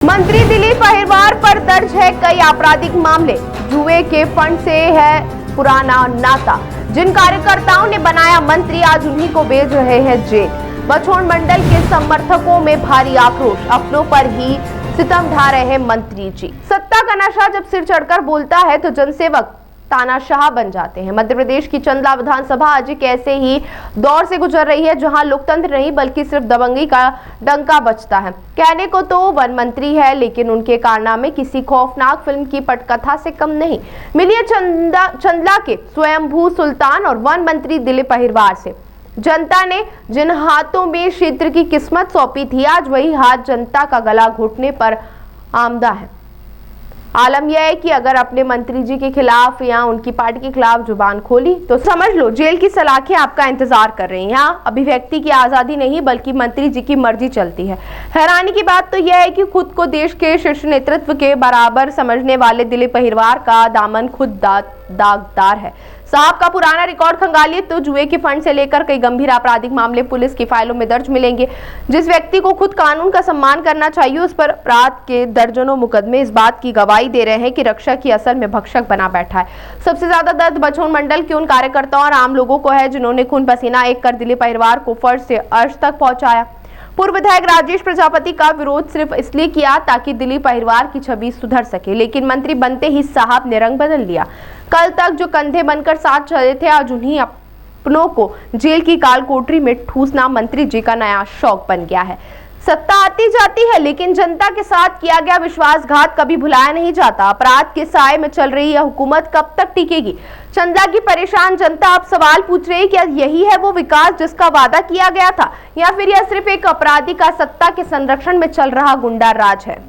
मंत्री दिलीप अहिरवार पर दर्ज है कई आपराधिक मामले। जुए के फंड से है पुराना नाता। जिन कार्यकर्ताओं ने बनाया मंत्री आज उन्हीं को भेज रहे हैं जेल। बछौन मंडल के समर्थकों में भारी आक्रोश, अपनों पर ही सितम ढा रहे हैं मंत्री जी। सत्ता का नशा जब सिर चढ़कर बोलता है तो जनसेवक तानाशाह बन जाते हैं। मध्य प्रदेश की चंदला विधानसभा आज एक ऐसे ही दौर से गुजर रही है जहां लोकतंत्र नहीं बल्कि सिर्फ दबंगी का डंका बजता है। कहने को तो वन मंत्री है, लेकिन उनके कारनामे किसी खौफनाक फिल्म की पटकथा से कम नहीं। मिलिए चंदला के स्वयंभू सुल्तान और वन मंत्री दिलीप अहिरवार से। जनता ने जिन हाथों में क्षेत्र की किस्मत सौंपी थी, आज वही हाथ जनता का गला घुटने पर आमदा है। आलम यह है कि अगर अपने मंत्री जी के खिलाफ या उनकी पार्टी के खिलाफ जुबान खोली तो समझ लो जेल की सलाखें आपका इंतजार कर रही हैं। यहाँ अभिव्यक्ति की आजादी नहीं बल्कि मंत्री जी की मर्जी चलती है। हैरानी की बात तो यह है कि खुद को देश के शीर्ष नेतृत्व के बराबर समझने वाले दिलीप अहिरवार का दामन खुद दागदार है। साहब का पुराना रिकॉर्ड खंगालिए तो जुए के फंड से लेकर कई गंभीर आपराधिक मामले पुलिस की फाइलों में दर्ज मिलेंगे। जिस व्यक्ति को खुद कानून का सम्मान करना चाहिए, उस पर अपराध के दर्जनों मुकदमे इस बात की गवाही दे रहे हैं कि रक्षक ही असल में भक्षक बना बैठा है। सबसे ज्यादा दर्द बछौन मंडल के उन कार्यकर्ताओं और आम लोगों को है जिन्होंने खून पसीना एक कर दिलीप अहिरवार को फर्श से अर्श तक पहुंचाया। पूर्व विधायक राजेश प्रजापति का विरोध सिर्फ इसलिए किया ताकि दिलीप अहिरवार की छवि सुधर सके, लेकिन मंत्री बनते ही साहब ने रंग बदल लिया। कल तक जो कंधे बनकर साथ चले थे, आज उन्हीं अपनों को जेल की काल कोठरी में ठूसना मंत्री जी का नया शौक बन गया है। सत्ता आती जाती है, लेकिन जनता के साथ किया गया विश्वासघात कभी भुलाया नहीं जाता। अपराध के साए में चल रही यह हुकूमत कब तक टिकेगी? चंदला की परेशान जनता अब सवाल पूछ रही है, क्या यही है वो विकास जिसका वादा किया गया था, या फिर यह सिर्फ एक अपराधी का सत्ता के संरक्षण में चल रहा गुंडा राज है?